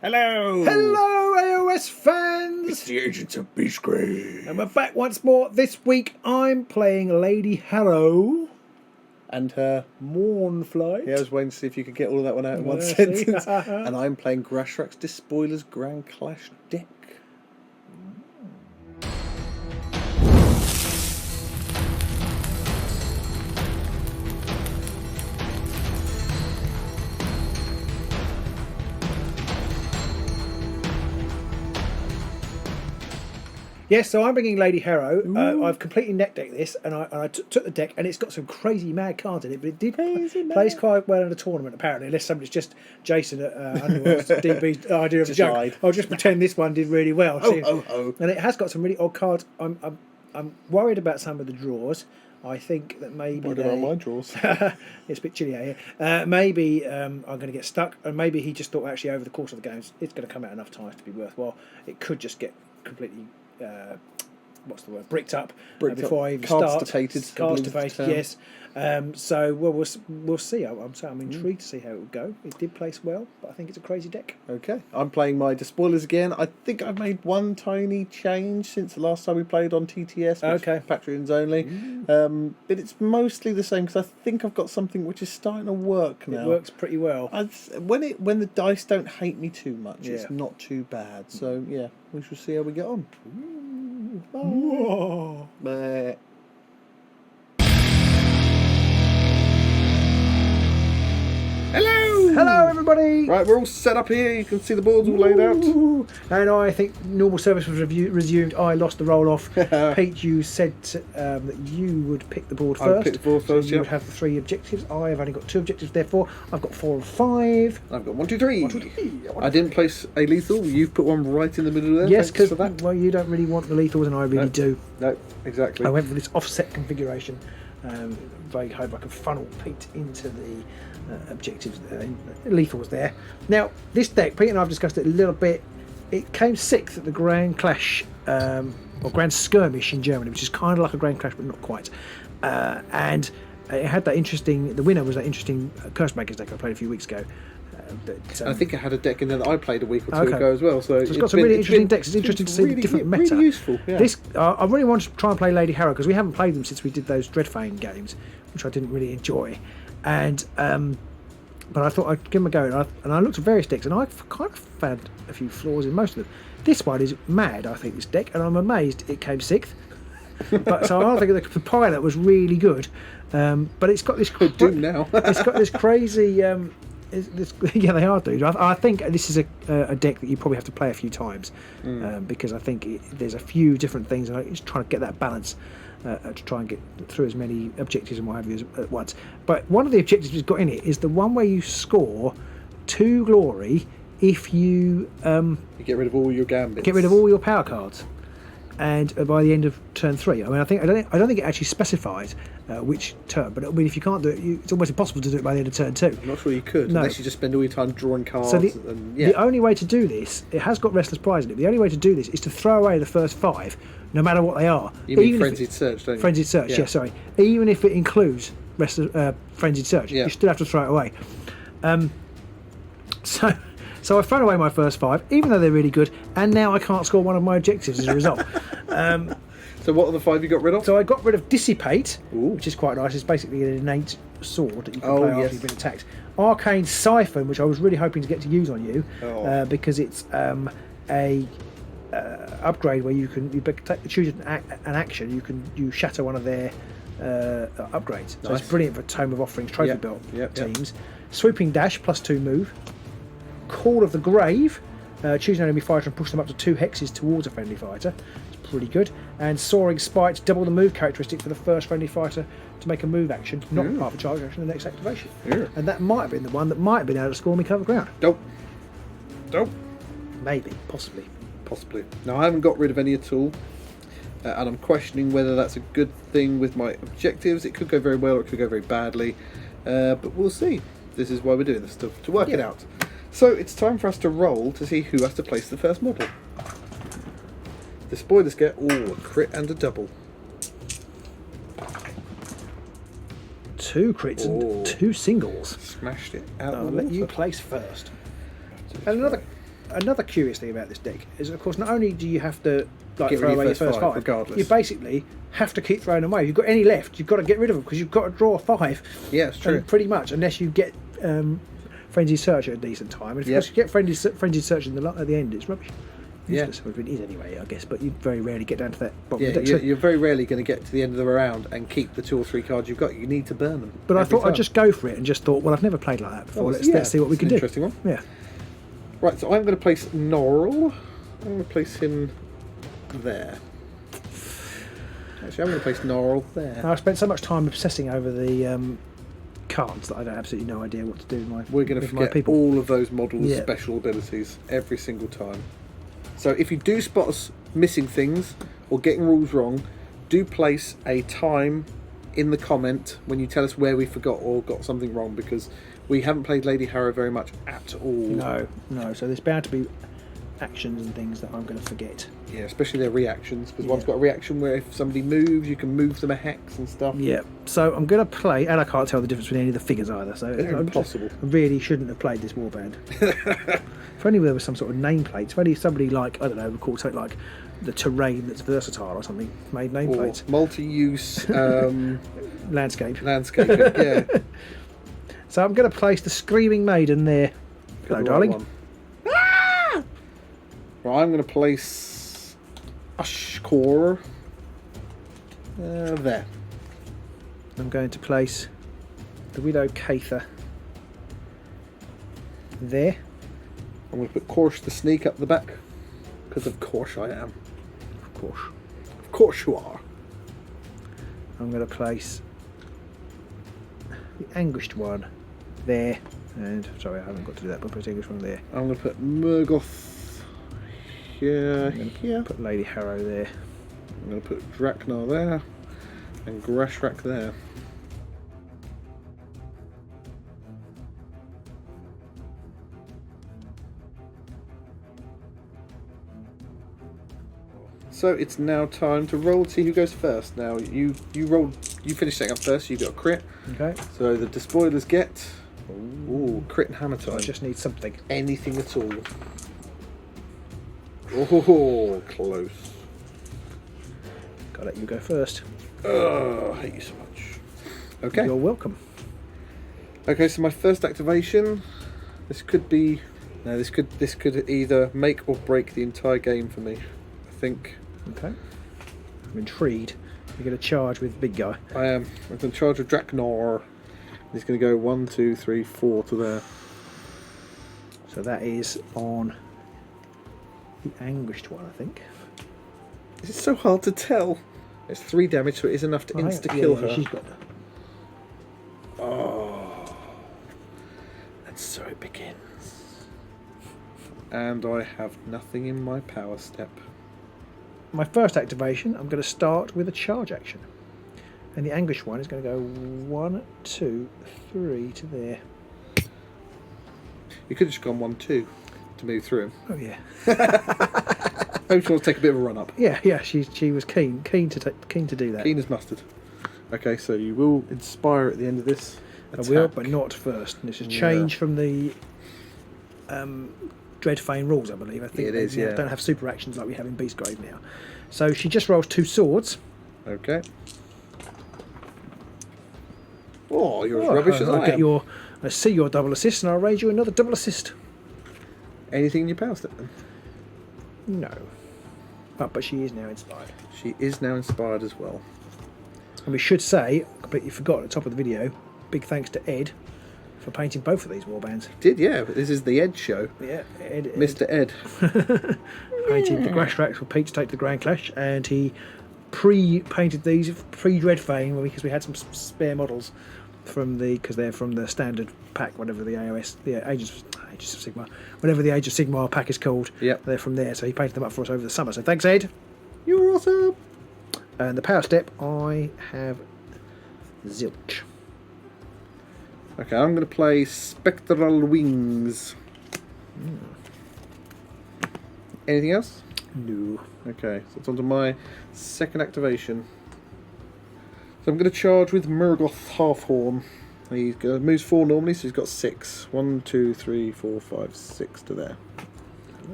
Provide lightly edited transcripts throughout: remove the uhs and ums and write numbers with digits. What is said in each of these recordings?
Hello! Hello, AOS fans! It's the agents of Beastgrave. And we're back once more. This week I'm playing Lady Harrow And her... Mournflight. Yeah, I was waiting to see if you could get all of that one out in one Yeah, sentence. see? And I'm playing Grashrak's Despoilers Grand Clash deck. Yes, so I'm bringing Lady Harrow. I've completely net decked this, and I took the deck, and it's got some crazy mad cards in it, but it did plays quite well in a tournament, apparently, unless somebody's just Jason at Underworlds, DB's idea of a joke. lied. I'll just pretend this one did really well. Oh. And it has got some really odd cards. I'm worried about some of the draws. I think that maybe What about my draws? it's a bit chilly out here. Maybe I'm going to get stuck, and maybe he just thought actually over the course of the games it's going to come out enough times to be worthwhile. It could just get completely what's the word? Bricked up before I even start. Constipated, yes. So we'll see. I'm intrigued to see how it will go. It did place well, but I think it's a crazy deck. Okay, I'm playing my Despoilers again. I think I've made one tiny change since the last time we played on TTS. Okay. Patreons only. But it's mostly the same because I think I've got something which is starting to work now. It works pretty well. When the dice don't hate me too much, Yeah. it's not too bad. So yeah, we shall see how we get on. Whoa. Bleh. Hello, everybody. Right, we're all set up here. You can see the boards all laid out. Ooh. And I think normal service was resumed. I lost the roll off. Pete, you said that you would pick the board first. I picked the board first, so you would have the 3 objectives. I have only got 2 objectives, therefore I've got 4 and 5. I've got 1, 2, 3. 1, 2, 3. I didn't place a lethal. You've put one right in the middle there. Yes, because because you don't really want the lethals, and I really do. No, exactly. I went for this offset configuration. Very hope I can funnel Pete into the objectives. Lethals there. Now, this deck, Pete and I have discussed it a little bit. It came 6th at the Grand Clash, or Grand Skirmish in Germany, which is kind of like a Grand Clash, but not quite. And it had that interesting. The winner was that interesting Curse Makers deck I played a few weeks ago. I think it had a deck in there that I played a week or two ago as well. So it's got some really interesting decks. It's interesting to see the different meta. Really useful. Yeah. This I really want to try and play Lady Harrow because we haven't played them since we did those Dreadfane games, which I didn't really enjoy. And but I thought I'd give them a go, and I looked at various decks, and I kind of found a few flaws in most of them. This one is mad, I think, this deck, and I'm amazed it came 6th. But so I think the pilot was really good, but it's got this. Now. It's got this crazy. Yeah, they are, dude. I think this is a deck that you probably have to play a few times because I think there's a few different things, and it's trying to get that balance to try and get through as many objectives and what have you at once. But one of the objectives it's got in it is the one where you score 2 glory if you get rid of all your gambits. Get rid of all your power cards. And by the end of turn 3, I mean, I don't think it actually specifies which turn, but I mean, if you can't do it, it's almost impossible to do it by the end of turn 2. I'm not sure you could, unless you just spend all your time drawing cards. So the only way to do this, it has got Restless Prize in it. The only way to do this is to throw away the first 5, no matter what they are. You mean Frenzied Search, don't you? Frenzied Search, yeah, sorry. Even if it includes Frenzied Search, you still have to throw it away. So I've thrown away my first 5, even though they're really good, and now I can't score one of my objectives as a result. So what are the 5 you got rid of? So I got rid of Dissipate, which is quite nice. It's basically an innate sword that you can play after you've been attacked. Arcane Siphon, which I was really hoping to get to use on you, because it's a upgrade where you choose an action. You shatter one of their upgrades. So it's brilliant for Tome of Offerings Trophy Belt teams. Swooping Dash +2 move. Call of the Grave, choose an enemy fighter and push them up to 2 hexes towards a friendly fighter. It's pretty good. And Soaring Spite, double the move characteristic for the first friendly fighter to make a move action, not part of a charge action, the next activation. And that might have been the one that might have been able to score me cover ground. Nope. Maybe, possibly. Now I haven't got rid of any at all, and I'm questioning whether that's a good thing with my objectives. It could go very well or it could go very badly, but we'll see. This is why we're doing this stuff, to work it out. So it's time for us to roll to see who has to place the first model. The spoilers get a crit and a double. 2 crits and 2 singles. Smashed it out. I'll let you place first. And another another curious thing about this deck is, of course, not only do you have to like Get throw rid of away your your first first 5, five, regardless. you basically have to keep throwing them away. If you've got any left, you've got to get rid of them because you've got to draw 5. Yeah, it's true. Pretty much, unless you get Frenzied Search at a decent time. And if you get Frenzied Search at the end, it's rubbish. Yeah. It is anyway, I guess, but you very rarely get down to that bottom Yeah, of the deck. you're very rarely going to get to the end of the round and keep the 2 or 3 cards you've got. You need to burn them. But I every thought I'd time. just go for it and just thought, well, I've never played like that before. Oh, Let's see what we it's can an do. Interesting one. Yeah. Right, so I'm going to place Norrell. I'm going to place him there. Actually, I'm going to place Norrell there. I've spent so much time obsessing over the cards that I don't absolutely no idea what to do with my We're going to with my forget people. all of those models' Yeah. special abilities every single time. So if you do spot us missing things or getting rules wrong, do place a time in the comment when you tell us where we forgot or got something wrong, because we haven't played Lady Harrow very much at all. No. So there's bound to be actions and things that I'm going to forget. Yeah, especially their reactions, because one's got a reaction where if somebody moves, you can move them a hex and stuff. Yeah. So I'm going to play, and I can't tell the difference between any of the figures either. So They're impossible. I really shouldn't have played this warband. If only there was some sort of nameplate. If only somebody like, I don't know, called something like the terrain that's versatile or something made nameplates. Or multi-use Landscape. landscaping. Yeah. So I'm going to place the Screaming Maiden there. Hello, The darling. right one. Ah! Right, I'm going to place Ashkor there. I'm going to place the Widow Cather there. I'm going to put Korsh the Sneak up the back, because of course I am. Of course. Of course you are. I'm going to place the Anguished one there. And, sorry, I haven't got to do that, but put the Anguished one there. I'm going to put Murgoth here. Put Lady Harrow there. I'm going to put Draknar there. And Grashrak there. So it's now time to roll to see who goes first. Now you finish setting up first, so you got a crit. Okay. So the Despoilers get crit and hammer time. I just need something. Anything at all. Oh, close. Gotta let you go first. Oh, I hate you so much. Okay. You're welcome. Okay, so my first activation. This could could either make or break the entire game for me. I think. Okay. I'm intrigued. You're going to charge with the big guy. I am. I'm going to charge with Draknar. He's going to go 1, 2, 3, 4 to there. So that is on the Anguished one, I think. It's so hard to tell. It's 3 damage, so it is enough to insta-kill her. She's got Oh. And so it begins. And I have nothing in my power step. my first activation. I'm going to start with a charge action. And the Anguished one is going to go 1, 2, 3 to there. You could have just gone 1, 2 to move through him. Oh, yeah. Maybe she wants to take a bit of a run up. Yeah, she was keen to do that. Keen as mustard. Okay, so you will inspire at the end of this attack. I will, but not first. This is change from the Dreadfane rules, I believe. I think it is, they yeah. don't have super actions like we have in Beastgrave now. So she just rolls 2 swords. Okay. Oh, you're as rubbish as I am. I see your double assist, and I'll raise you another double assist. Anything in your power step then? No. But she is now inspired. She is now inspired as well. And we should say, I completely forgot at the top of the video, big thanks to Ed for painting both of these warbands. Did, yeah, but this is the Ed show. Yeah, Ed. Mr. Ed. Painted the Grashrak for Pete to take to the Grand Clash, and he pre-painted these pre-Dreadfane because we had some spare models because they're from the standard pack, whatever the Ages of Sigmar, whatever the Age of Sigmar pack is called. Yep. They're from there, so he painted them up for us over the summer. So thanks, Ed. You're awesome. And the power step, I have zilch. Okay, I'm going to play Spectral Wings. Anything else? No. Okay, so it's on to my second activation. So I'm going to charge with Murgoth Halfhorn. He moves 4 normally, so he's got 6. 1, 2, 3, 4, 5, 6 to there.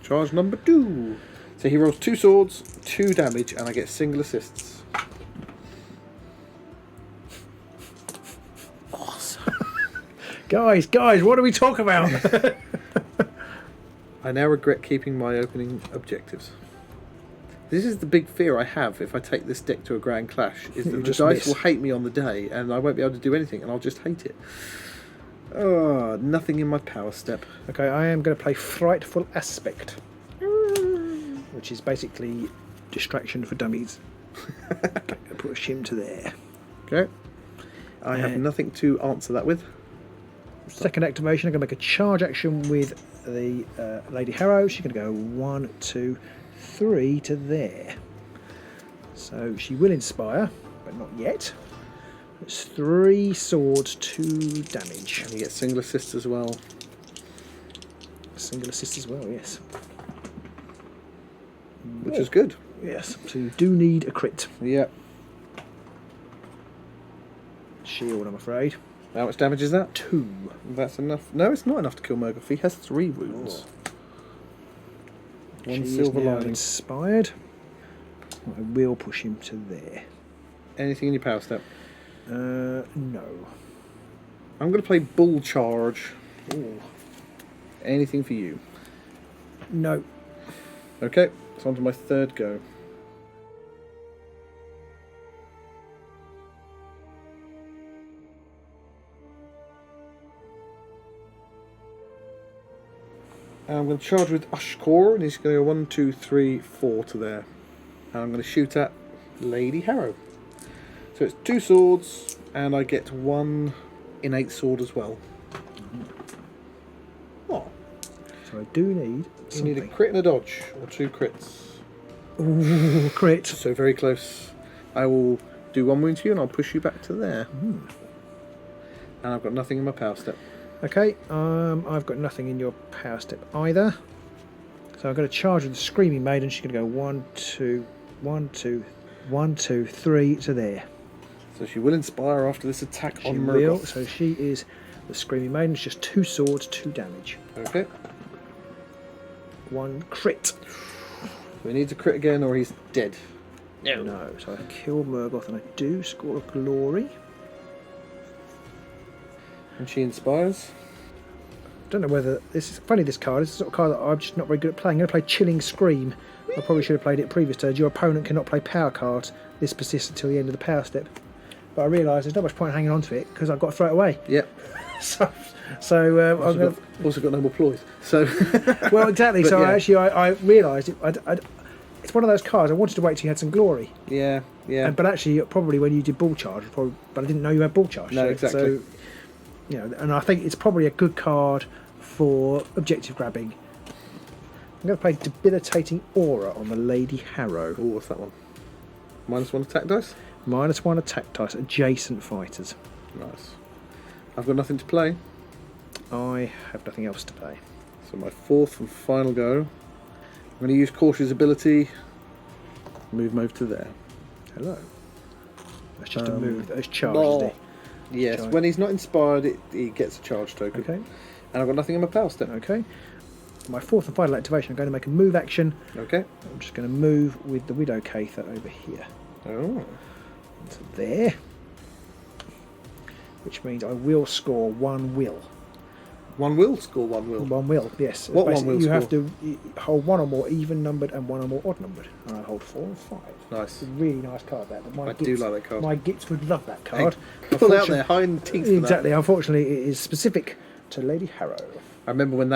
Charge number 2. So he rolls 2 swords, 2 damage, and I get single assists. Awesome. guys, what do we talk about? I now regret keeping my opening objectives. This is the big fear I have if I take this deck to a Grand Clash, is that the dice will hate me on the day and I won't be able to do anything and I'll just hate it. Oh, nothing in my power step. Okay, I am going to play Frightful Aspect, which is basically distraction for dummies. I'm going to push him to there. Okay. I have nothing to answer that with. Second activation, I'm going to make a charge action with the Lady Harrow. She's going to go 1, 2, 3 to there. So she will inspire, but not yet. It's 3 swords, 2 damage. And you get single assist as well. Single assist as well, yes. Which is good. Yes, so you do need a crit. Yep. Shield, I'm afraid. How much damage is that? 2. That's enough. No, it's not enough to kill Murgoth. He has 3 wounds. Oh. One She silver is now lining. inspired. I will push him to there. Anything in your power step? No. I'm going to play Bull Charge. Ooh. Anything for you? No. Okay, it's on to my 3rd go. And I'm going to charge with Ushkor, and he's going to go 1, 2, 3, 4 to there. And I'm going to shoot at Lady Harrow. So it's 2 swords, and I get 1 innate sword as well. Oh. So I do need You something. need a crit and a dodge, or 2 crits. Ooh, crit. So very close. I will do 1 wound to you, and I'll push you back to there. And I've got nothing in my power step. Okay, I've got nothing in your power step either. So I'm going to charge with the Screaming Maiden. She's going to go 1, 2, 1, 2, 1, 2, 3 to there. So she will inspire after this attack She on will. Murgoth. So she is the Screaming Maiden. It's just 2 swords, 2 damage. Okay. 1 crit. So he needs a crit again, or he's dead. No. So I kill Murgoth and I do score a glory. And she inspires. Don't know whether this is funny. This card. This is the sort of card that I'm just not very good at playing. I'm going to play Chilling Scream. I probably should have played it previous turns. Your opponent cannot play power cards. This persists until the end of the power step. But I realise there's not much point hanging on to it because I've got to throw it away. Yep. so Also got no more ploys. So. well, exactly. But So yeah. I realised it's one of those cards. I wanted to wait till you had some glory. Yeah. Yeah. But actually, probably when you did Ball Charge, but I didn't know you had Ball Charge. No, exactly. So, you know, and I think it's probably a good card for objective grabbing. I'm going to play Debilitating Aura on the Lady Harrow. Oh, what's that one? -1 attack dice. -1 attack dice, adjacent fighters. Nice. I've got nothing to play. I have nothing else to play. So my 4th and final go. I'm going to use Cautious Ability. Move him over to there. Hello. That's just a move that has charged, no. isn't it? Yes, Charge. when he's not inspired, he gets a charge token. Okay. And I've got nothing in my power step. Okay. My 4th and final activation, I'm going to make a move action. Okay. I'm just going to move with the Widow Cather over here. Oh. To there. Which means I will score 1 will. 1 will score 1 will. 1 will, yes. What Basically, 1 will you score? have to hold 1 or more even numbered and 1 or more odd numbered. And I hold 4 and 5. Nice. It's a really nice card, that. But my I do like that card. My gits would love that card. Pull out their hind teeth for that. Exactly. Unfortunately, it is specific to Lady Harrow. I remember when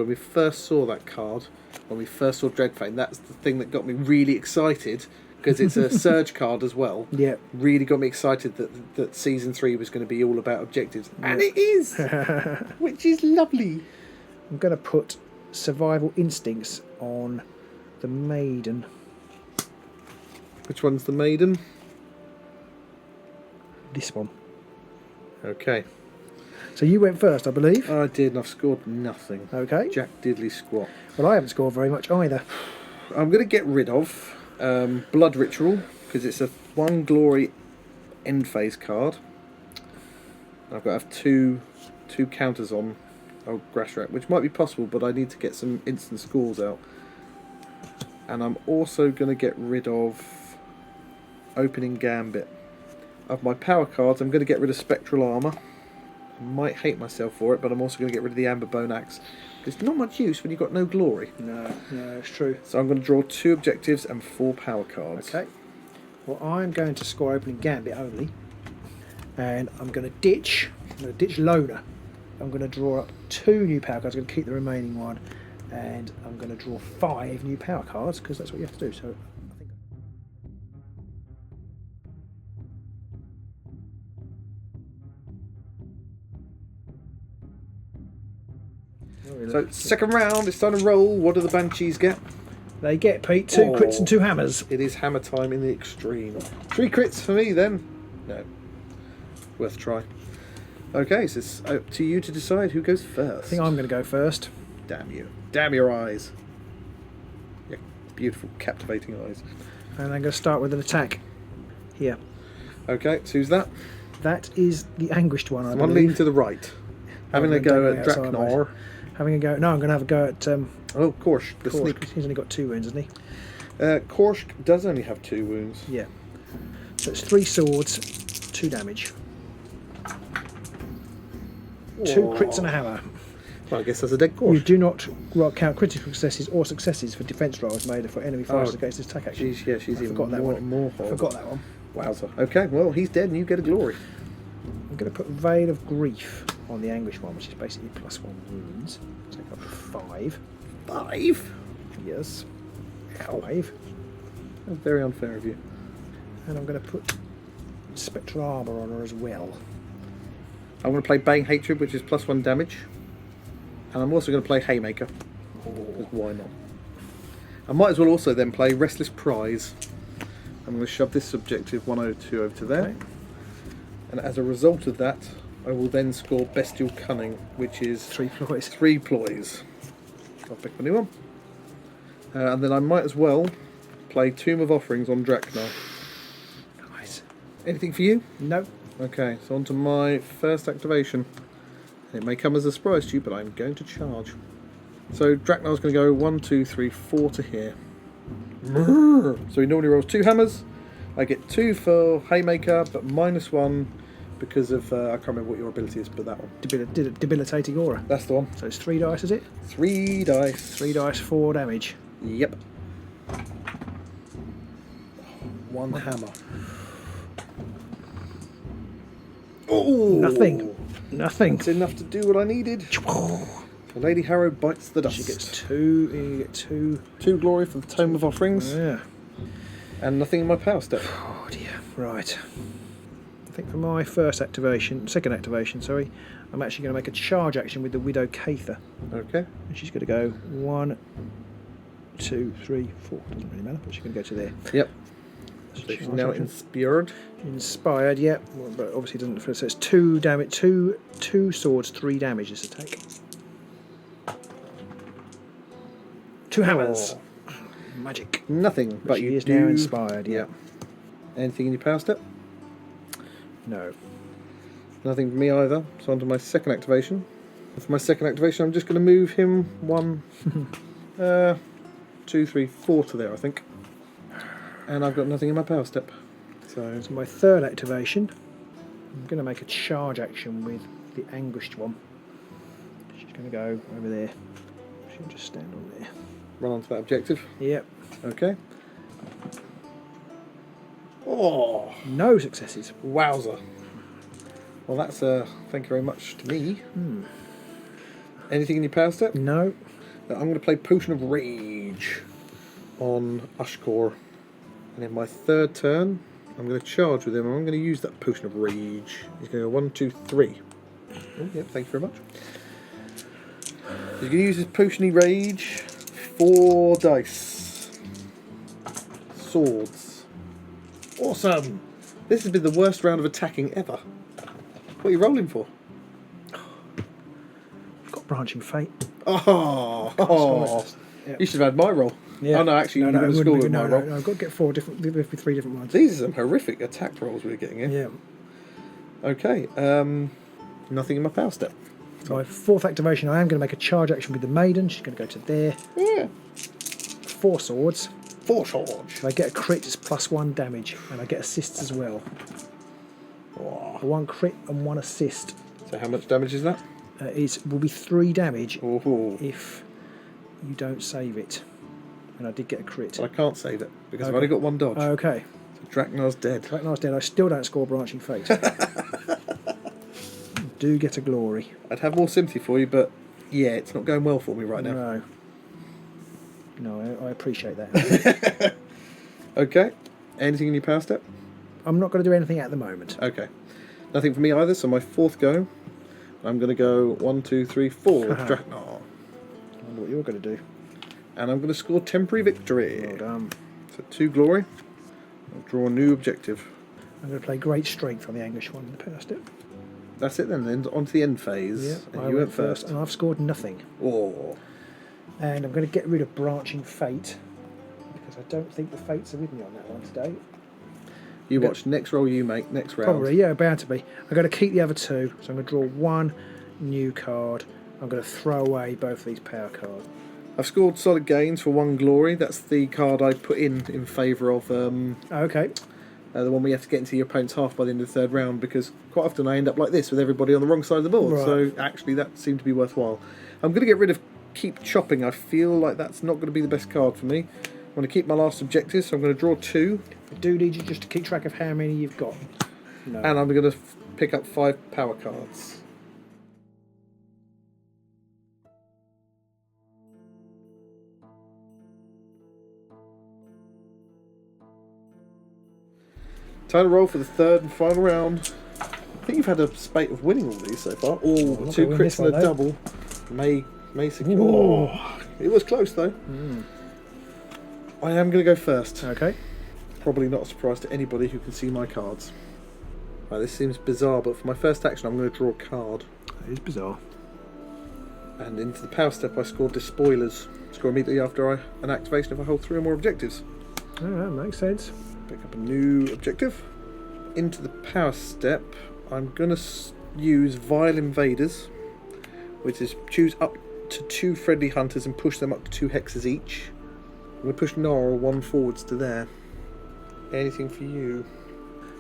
we first saw that card, when we first saw Dreadfane, that's the thing that got me really excited, because it's a Surge card as well. Yeah. Really got me excited that Season 3 was going to be all about objectives. And it is! Which is lovely. I'm going to put Survival Instincts on the Maiden. Which one's the Maiden? This one. Okay. So you went first, I believe. I did, and I've scored nothing. Okay. Jack Diddley squat. Well, I haven't scored very much either. I'm going to get rid of Blood Ritual, because it's a 1 glory end phase card. I've got to have two counters on Oh, Grashrak, which might be possible, but I need to get some instant scores out. And I'm also going to get rid of Opening Gambit. Of my power cards, I'm going to get rid of Spectral Armour. I might hate myself for it, but I'm also going to get rid of the Amber Bone Axe. It's not much use when you've got no glory. No, it's true. So I'm going to draw 2 objectives and 4 power cards. Okay. Well, I'm going to score Opening Gambit only. And I'm going to ditch. I'm going to ditch Loner. I'm going to draw up 2 new power cards. I'm going to keep the remaining one. And I'm going to draw 5 new power cards, because that's what you have to do. So I think... So, second round, it's time to roll. What do the Banshees get? They get, Pete, 2 crits and 2 hammers. It is hammer time in the extreme. 3 crits for me, then. No. Worth a try. Okay, so it's up to you to decide who goes first. I think I'm going to go first. Damn you. Damn your eyes. Yeah, beautiful, captivating eyes. And I'm going to start with an attack here. Okay, so who's that? That is the Anguished one, I One believe. leaning to the right. Having a go at Draknar. Having a go... No, I'm going to have a go at... Oh, Korsh, the Korsh, sneak. he's only got 2 wounds, hasn't he? Korsh does only have 2 wounds. Yeah. So it's 3 swords, 2 damage. 2 crits and a hammer. Well, I guess that's a dead Korsh. You do not count critical successes or successes for defense rolls made for enemy fighters against this attack action. She's even forgot that one. more I forgot that one. Wowzer. Okay, well, he's dead and you get a glory. I'm going to put Veil of Grief on the Anguish one, which is basically +1 wounds. Take up to 5. 5? Yes. 5. That's very unfair of you. And I'm going to put Spectral Armour on her as well. I'm going to play Bane Hatred, which is +1 damage. And I'm also going to play Haymaker. Because why not? I might as well also then play Restless Prize. I'm going to shove this subjective 102 over to there. Okay. And as a result of that, I will then score Bestial Cunning, which is 3 ploys. 3 ploys. I'll pick a new one. And then I might as well play Tomb of Offerings on Draknar. Nice. Anything for you? No. Okay, so on to my first activation. It may come as a surprise to you, but I'm going to charge. So Draknar's going to go 1, 2, 3, 4 to here. So he normally rolls 2 hammers. I get 2 for Haymaker, but -1 because of, I can't remember what your ability is, but that one. Debilitating Aura. That's the one. So it's 3 dice, is it? 3 dice. 3 dice, 4 damage. Yep. 1 hammer. Oh! Nothing. Nothing. That's enough to do what I needed. Lady Harrow bites the dust. She gets 2. You get 2. 2 glory for the Tome of Offerings. Yeah. And nothing in my power step. Oh dear. Right. I think for my second activation, sorry, I'm actually going to make a charge action with the Widow Cather. Okay. And she's going to go 1, 2, 3, 4. Doesn't really matter, but she's going to go to there. Yep. So So she's now inspired. Inspired, yeah, well, but obviously doesn't. So it's 2 damage, 2 swords, 3 damage this attack. 2 hammers. Oh. Magic. Nothing, but she you is do. now inspired. Yeah. Anything in your power step? No. Nothing for me either. So on to my second activation. For my second activation, I'm just going to move him 1, 2, 3, 4 to there, I think. And I've got nothing in my power step. So my third activation, I'm going to make a charge action with the Anguished one. She's going to go over there. She'll just stand on there. run onto that objective. Yep. Okay. Oh, No successes. wowzer. Well, that's thank you very much to me. Anything in your power step? No. I'm going to play Potion of Rage on Ushkor. And in my third turn, I'm going to charge with him. And I'm going to use that Potion of Rage. He's going to go 1, 2, 3. Oh, yep, thank you very much. He's going to use his Potion of Rage. 4 dice. Swords. Awesome! This has been the worst round of attacking ever. What are you rolling for? Got Branching Fate. Oh, Yep. You should have had my roll. Yeah. Oh no, actually, you no, would have it scored wouldn't with be- my no, roll. no, I've got to get 3 different ones. These are some horrific attack rolls we're getting here. Yeah. Okay, nothing in my power step. My fourth activation, I am going to make a charge action with the maiden. She's going to go to there. Yeah. 4 swords. 4 swords. If I get a crit, it's +1 damage, and I get assists as well. Oh. 1 crit and 1 assist. So how much damage is that? Will be 3 damage Oh. if you don't save it. And I did get a crit. But I can't save it because I've only got 1 dodge. Okay. So Draknar's dead. Draknar's dead. I still don't score Branching Fate. Do get a glory. I'd have more sympathy for you, but yeah, it's not going well for me right now. No, I appreciate that. Okay. Anything in your power step? I'm not going to do anything at the moment. Okay. Nothing for me either, so my 4th go. I'm going to go 1, 2, 3, 4 with Draknar. I wonder what you're going to do. And I'm going to score temporary victory. Well done. So 2 glory. I'll draw a new objective. I'm going to play Great Strength on the Anglish one in the power step. That's it then on to the end phase. Yeah, and I you went first. and I've scored nothing. Oh. And I'm going to get rid of Branching Fate because I don't think the Fates are with me on that one today. You watch next roll you make, next round. Probably, yeah, bound to be. I'm going to keep the other 2, so I'm going to draw 1 new card. I'm going to throw away both of these power cards. I've scored solid gains for 1 glory. That's the card I put in favour of Okay. the one where you have to get into your opponent's half by the end of the 3rd round, because quite often I end up like this with everybody on the wrong side of the board. Right. So actually that seemed to be worthwhile. I'm going to get rid of Keep Chopping. I feel like that's not going to be the best card for me. I want to keep my last objective, so I'm going to draw 2. I do need you just to keep track of how many you've got. No. And I'm going to pick up 5 power cards. Time to roll for the 3rd and final round. I think you've had a spate of winning all these so far. Oh, I'm not 2 gonna win crits this and a one, though. double. May secure. Ooh. Oh, it was close though. I am going to go first. Okay. Probably not a surprise to anybody who can see my cards. Right, this seems bizarre, but for my first action I'm going to draw a card. That is bizarre. And into the power step I scored Despoilers. Score immediately after an activation if I hold 3 or more objectives. Oh, that makes sense. Pick up a new objective. Into the power step, I'm going to use Vile Invaders, which is choose up to 2 friendly hunters and push them up to 2 hexes each. I'm going to push Gnarl 1 forwards to there. Anything for you?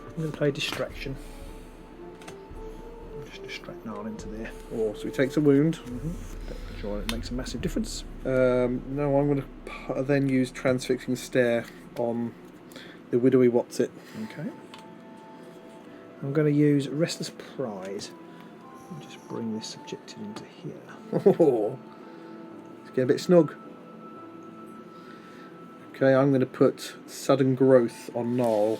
I'm going to play Distraction. Just distract Gnarl into there. Oh, so he takes a wound. Sure, it makes a massive difference. No, I'm going to then use Transfixing Stare on the Widowy What's-It. Okay. I'm going to use Restless Pride. And just bring this objective into here. Oh, it's getting a bit snug. Okay, I'm going to put Sudden Growth on Gnarl.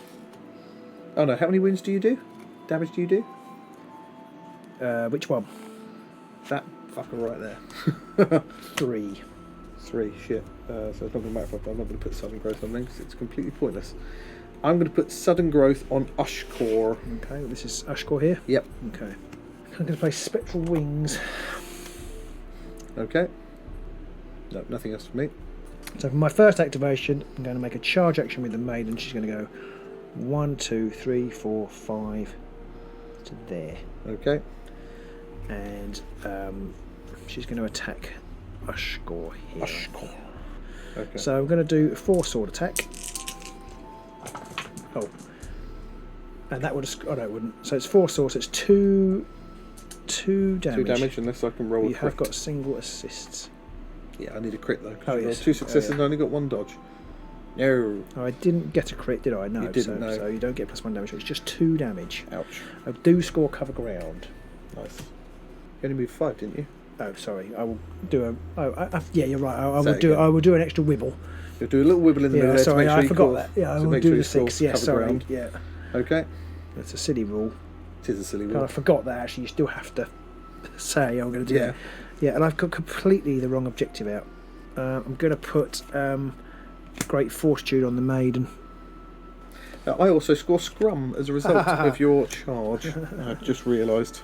Oh no, how many wounds do you do? Damage do you do? Which one? That fucker right there. 3. 3, shit. So it's not going to matter if I'm not going to put Sudden Growth on them because it's completely pointless. I'm going to put Sudden Growth on Ushcore. Okay, this is Ushcore here? Yep. Okay. I'm going to play Spectral Wings. Okay. No, nothing else for me. So for my first activation, I'm going to make a charge action with the maiden. She's going to go 1, 2, 3, 4, 5 to there. Okay. And she's going to attack Ushcore here. Ushcore. Okay. So I'm going to do a 4 sword attack. Oh. And that would have... Oh no, it wouldn't. So it's 4 swords, so it's 2 damage. 2 damage unless I can roll You a crit. have got single assists. Yeah, I need a crit though. Oh, I rolled yes. 2 successes Oh, yeah. and I only got 1 dodge. No. Oh, I didn't get a crit, did I? No. You didn't, no. So you don't get +1 damage. It's just 2 damage. Ouch. I do score cover ground. Nice. You only moved 5, didn't you? Oh, sorry. I will do a... Oh, yeah, you're right. I Say will do. again. I will do an extra wibble. You'll do a little wibble in the middle Yeah, there sorry. to make sure I you forgot cause, that. Yeah, I to will make do sure the you 6. score Yeah, cover sorry. ground. Yeah, Okay. that's a silly rule. It is a silly And I rule. forgot that actually. You still have to say I'm going to do Yeah. it. Yeah, and I've got completely the wrong objective out. I'm going to put Great Fortitude on the maiden. I also score Scrum as a result of your charge. I just realised.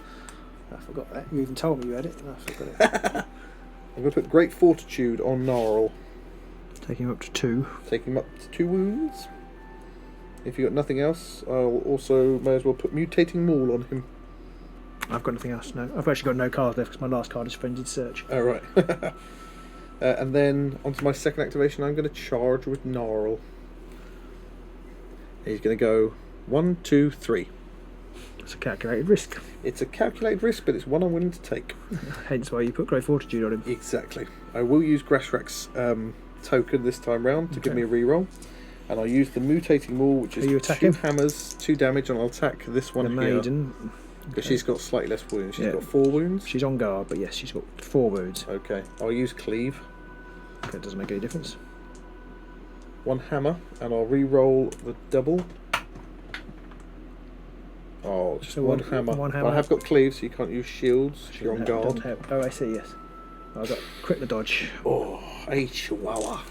I forgot that. You even told me you had it. And I forgot it. I'm going to put Great Fortitude on Gnarl, Taking him up to 2. taking him up to 2 wounds. If you've got nothing else, I'll also may as well put Mutating Maul on him. I've got nothing else. No, I've actually got no cards left because my last card is Frenzied Search. Oh, right. And then onto my second activation, I'm going to charge with Gnarl. He's going to go 1, 2, 3. It's a calculated risk. It's a calculated risk, but it's one I'm willing to take. Hence why you put Great Fortitude on him. Exactly. I will use Grashrak's token this time round to give me a reroll. And I'll use the Mutating Maul, which is 2 hammers, 2 damage, and I'll attack this one the here. maiden. Because she's got slightly less wounds. She's got 4 wounds. She's on guard, but yes, she's got 4 wounds. Okay. I'll use Cleave. Okay, it doesn't make any difference. 1 hammer, and I'll re-roll the double. Oh, just so one hammer. One hammer. But I have got Cleave, so you can't use shields. You're on guard. Oh, I see, yes. I've got crit the dodge. Oh, a chihuahua.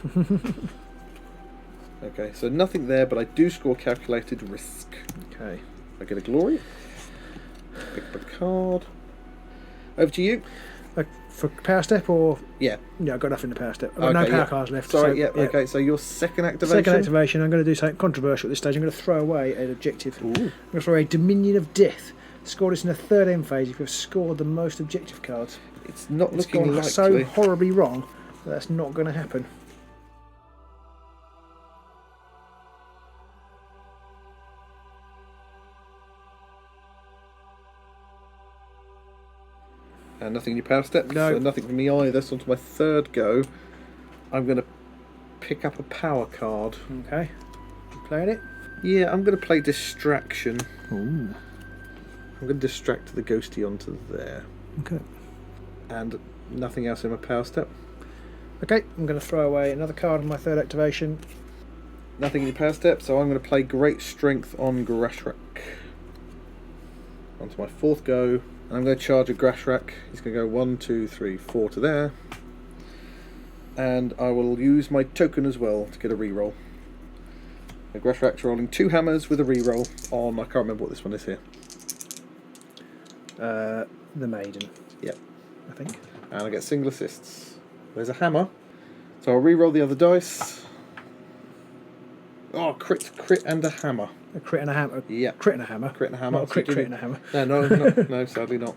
Okay, so nothing there, but I do score calculated risk. Okay. I get a glory. Pick up a card. Over to you. For power step or? Yeah. Yeah, I've got nothing to power step. I've got no power cards left. Sorry, okay, so your second activation? Second activation, I'm going to do something controversial at this stage. I'm going to throw away an objective. Ooh. I'm going to throw away Dominion of Death. Score this in the third end phase if you've scored the most objective cards. It's not It's looking gone likely. so horribly wrong that that's not going to happen. And nothing in your power step? No. So nothing for me either. So onto my third go, I'm going to pick up a power card. Okay. You playing it? Yeah, I'm going to play Distraction. Ooh. I'm going to distract the ghosty onto there. Okay. And nothing else in my power step. Okay, I'm going to throw away another card on my third activation. Nothing in your power step, so I'm going to play Great Strength on Grashrak. Onto my fourth go, and I'm going to charge a Grashrak. He's going to go 1, 2, 3, 4 to there. And I will use my token as well to get a reroll. The Grashrak's rolling 2 hammers with a reroll on, I can't remember what this one is here. The maiden. Yep. I think. And I get single assists. There's a hammer. So I'll reroll the other dice. Oh, crit and a hammer. A crit and a hammer. Yeah. Crit and a hammer. Crit and a hammer. Not a crit and a hammer. No, sadly not.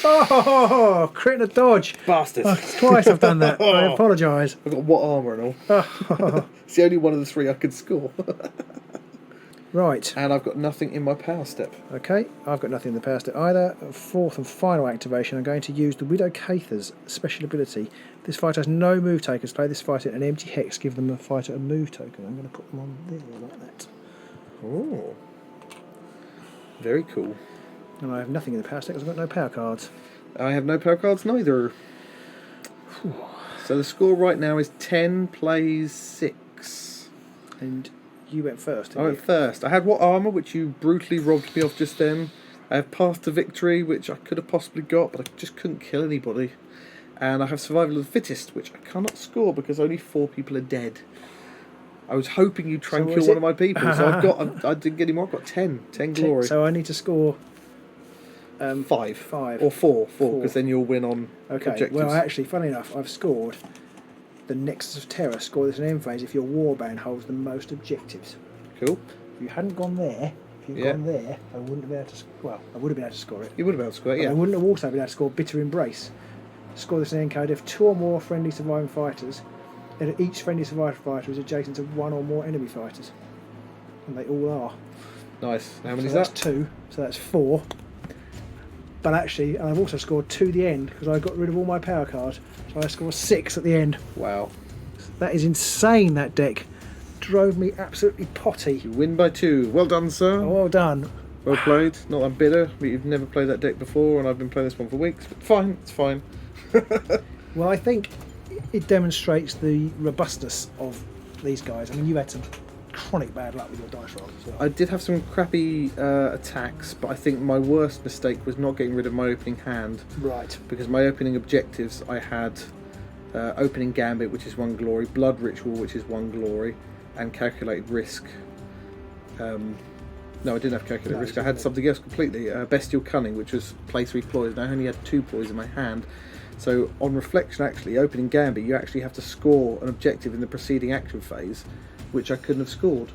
Oh, crit and a dodge. Bastard. Oh, twice I've done that. I apologise. I've got what armour and all. It's the only one of the 3 I could score. Right. And I've got nothing in my power step. Okay, I've got nothing in the power step either. Fourth and final activation, I'm going to use the Widow Cather's special ability. This fighter has no move tokens. Play this fighter in an empty hex. Give them a fighter a move token. I'm going to put them on there like that. Oh. Very cool. And I have nothing in the power step because I've got no power cards. I have no power cards neither. So the score right now is 10 plays 6. And you went first, didn't I went first. I had what armour, which you brutally robbed me of just then. I have Path to Victory, which I could have possibly got, but I just couldn't kill anybody. And I have Survival of the Fittest, which I cannot score because only 4 people are dead. I was hoping you'd try and kill one of my people, so I didn't get any more. I've got 10 glory. So I need to score 5 or or 4, because then you'll win on objectives. Well, actually, funny enough, I've scored the Nexus of Terror. Score this in end phase if your warband holds the most objectives. Cool. If you hadn't gone there, gone there, I wouldn't have been able to. Well, I would have been able to score it. You would have been able to score it, yeah. I wouldn't have also been able to score Bitter Embrace. Score this in end code if 2 or more friendly surviving fighters, and each friendly surviving fighter is adjacent to 1 or more enemy fighters, and they all are. Nice. How many is that's that? 2. So that's 4. But actually, I've also scored 2 at the end because I got rid of all my power cards. So I scored 6 at the end. Wow. That is insane, that deck. Drove me absolutely potty. You win by 2. Well done, sir. Oh, well done. Well played. Not that I'm bitter, but you've never played that deck before, and I've been playing this one for weeks. But fine, it's fine. Well, I think it demonstrates the robustness of these guys. I mean, you had some chronic bad luck with your dice rolls as well. I did have some crappy attacks, but I think my worst mistake was not getting rid of my opening hand. Right. Because my opening objectives, I had opening gambit, which is 1 glory, blood ritual, which is 1 glory, and calculated risk. No, I didn't have calculated risk. I had something else completely. Bestial cunning, which was play 3 ploys, and I only had 2 ploys in my hand. So on reflection, actually, opening gambit, you actually have to score an objective in the preceding action phase, which I couldn't have scored.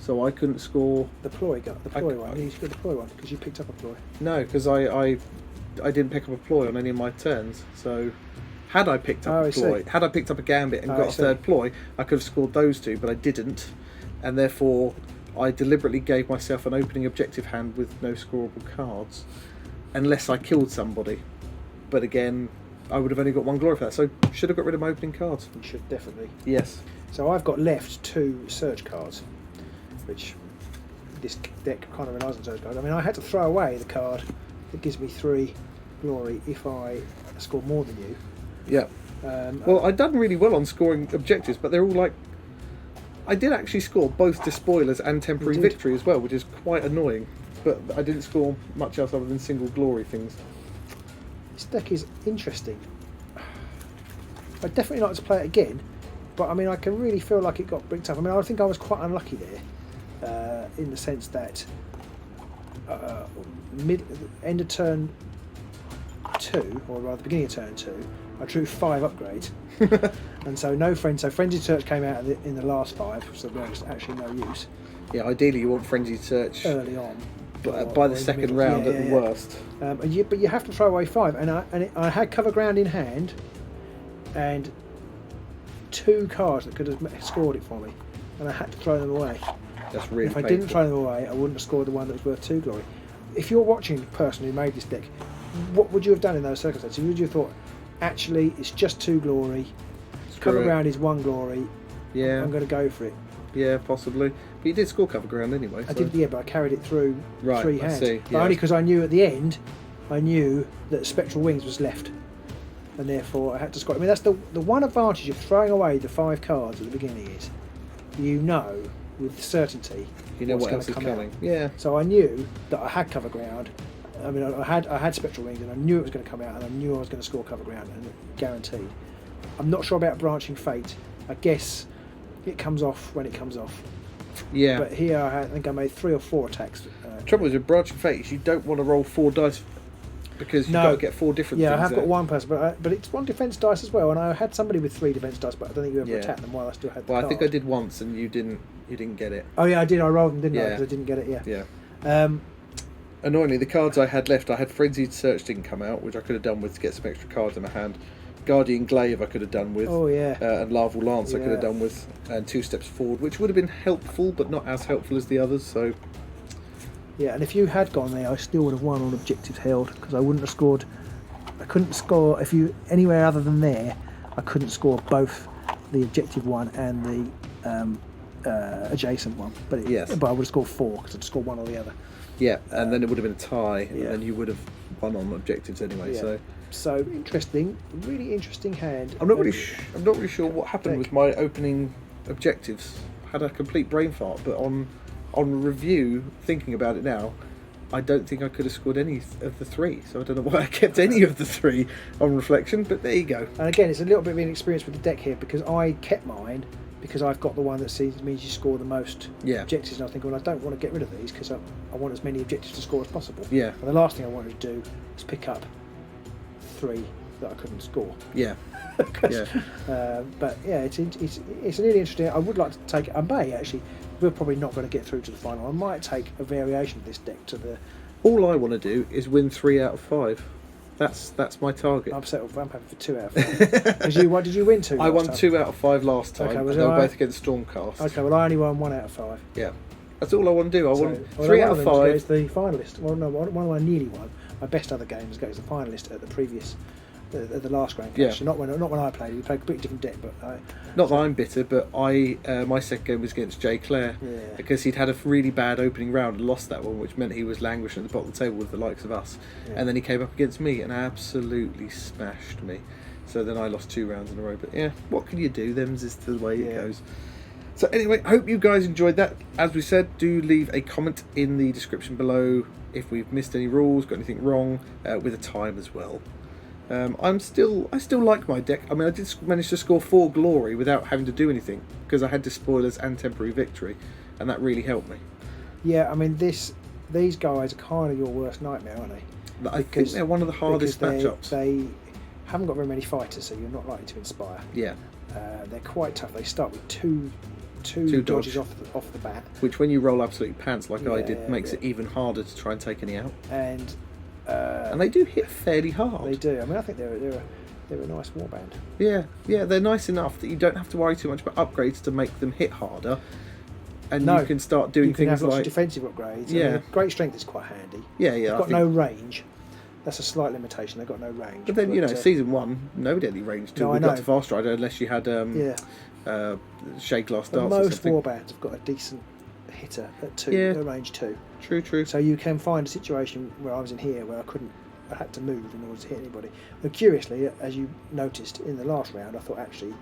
so I couldn't score. The ploy one. You scored the ploy one because you picked up a ploy. No, because I didn't pick up a ploy on any of my turns. So had I picked up a ploy, had I picked up a gambit and got a third ploy, I could have scored those two, but I didn't, and therefore I deliberately gave myself an opening objective hand with no scoreable cards, unless I killed somebody. But again, I would have only got one glory for that, so should have got rid of my opening cards. You should definitely. Yes. So I've got left 2 surge cards, which this deck kind of relies on surge cards. I mean, I had to throw away the card that gives me 3 glory if I score more than you. Yeah. Well, I'd done really well on scoring objectives, but they're all like... I did actually score both Despoilers and Temporary Victory as well, which is quite annoying. But I didn't score much else other than single glory things. This deck is interesting. I'd definitely like to play it again, but I mean, I can really feel like it got bricked up. I mean, I think I was quite unlucky there, in the sense that end of turn 2, or rather beginning of turn 2, I drew 5 upgrades, and so no friends. So Frenzied Search came out in the last 5, so there was actually no use. Yeah, ideally you want Frenzied Search early on, by the second round at the worst. But you have to throw away 5, and I had cover ground in hand, and 2 cards that could have scored it for me, and I had to throw them away. That's really If I painful. didn't throw them away, I wouldn't have scored the one that was worth 2 glory. If you're watching the person who made this deck, what would you have done in those circumstances? Would you have thought, actually, it's just 2 glory, cover ground is 1 glory, yeah, I'm going to go for it? Yeah, possibly. But you did score cover ground anyway. I did, yeah, but I carried it through 3 hands. I see. But only because I knew at the end, I knew that Spectral Wings was left, and therefore I had to score. I mean, that's the one advantage of throwing away the 5 cards at the beginning is, you know with certainty what else is coming. Yeah. So I knew that I had cover ground. I mean, I had Spectral Wings, and I knew it was going to come out, and I knew I was going to score cover ground, and guaranteed. I'm not sure about Branching Fate. I guess it comes off when it comes off. Yeah. But here I think I made 3 or 4 attacks. Trouble is with Branching Fate is you don't want to roll 4 dice because you've got to get 4 different things. Yeah, I have there. got 1 person, but it's 1 defence dice as well, and I had somebody with 3 defence dice, but I don't think you ever attacked them while I still had the card. I think I did once, and you didn't get it. Oh yeah, I did. I rolled them, didn't I? Because I didn't get it. Yeah. Annoyingly, the cards I had left, I had Frenzied Search didn't come out, which I could have done with to get some extra cards in my hand. Guardian Glaive I could have done with. Oh yeah. And Larval Lance I could have done with, and 2 steps forward, which would have been helpful, but not as helpful as the others. So. Yeah, and if you had gone there, I still would have won on objectives held because I wouldn't have scored. I couldn't score if you anywhere other than there. I couldn't score both the objective one and the adjacent one. But I would have scored 4 because I'd scored one or the other. Yeah, and then it would have been a tie, and then you would have won on objectives anyway. Yeah. So interesting, really interesting hand. I'm not really sure what happened with my opening objectives. I had a complete brain fart, but on review, thinking about it now, I don't think I could have scored any of the 3. So I don't know why I kept any of the 3 on reflection. But there you go. And again, it's a little bit of an experience with the deck here because I kept mine. Because I've got the one that means you score the most objectives, and I was thinking, well, I don't want to get rid of these because I want as many objectives to score as possible. Yeah. And the last thing I wanted to do is pick up 3 that I couldn't score. Yeah. But yeah, it's really interesting. I would like to take. I may actually. We're probably not going to get through to the final. I might take a variation of this deck to the. All I want to do is win 3 out of 5. That's my target. I'm happy for 2 out of 5. What did you win 2? I won 2 out of 5 last time. Okay, and they were both against Stormcast. Okay, well I only won 1 out of 5. Yeah, that's all I want to do. I want 3 out of 5. Goes the finalist. Well, no, one of my nearly won. My best other games goes the finalist at the previous. At the last Grand Clash. Yeah. Not when I played. We played a completely different deck, but not that I'm bitter, but my second game was against Jay Clare because he'd had a really bad opening round and lost that one, which meant he was languishing at the bottom of the table with the likes of us. And then he came up against me and absolutely smashed me. So then I lost 2 rounds in a row. But yeah, what can you do? Them's is the way it goes. So anyway, I hope you guys enjoyed that. As we said, do leave a comment in the description below if we've missed any rules, got anything wrong, with a time as well. I still like my deck. I mean, I did manage to score 4 glory without having to do anything because I had Despoilers and Temporary Victory, and that really helped me. Yeah, I mean, these guys are kind of your worst nightmare, aren't they? I think they're one of the hardest matchups. They haven't got very many fighters, so you're not likely to inspire. Yeah. They're quite tough. They start with 2 two dodges off the bat. Which, when you roll absolute pants like I did, makes it even harder to try and take any out. And they do hit fairly hard. They do. I mean, I think they're a nice warband. Yeah, they're nice enough that you don't have to worry too much about upgrades to make them hit harder. And you can start doing you can things have lots like of defensive upgrades. Yeah, I mean, great strength is quite handy. Yeah, They've got no range. That's a slight limitation. They've got no range. But then season 1, nobody had any range till we got to Fast Rider, unless you had Shade Glass darts. Most warbands have got a decent hitter at 2, range 2. True. So you can find a situation where I was in here where I had to move in order to hit anybody. But curiously, as you noticed in the last round, I thought actually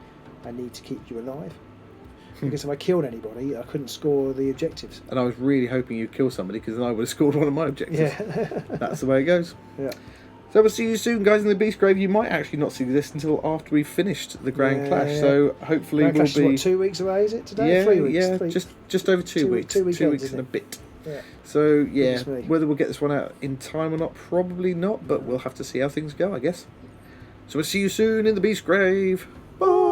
I need to keep you alive. Because if I killed anybody, I couldn't score the objectives. And I was really hoping you'd kill somebody, because then I would have scored one of my objectives. Yeah. That's the way it goes. Yeah. So we'll see you soon, guys, in the Beastgrave. You might actually not see this until after we've finished the Grand Clash. So hopefully Grand Clash we'll be... is what, 2 weeks away, is it, today? Yeah, 3 weeks? yeah, just over 2 weeks. 2 weekends, 2 weeks and a bit. Yeah. So, yeah, whether we'll get this one out in time or not, probably not, but we'll have to see how things go, I guess. So we'll see you soon in the Beastgrave. Bye!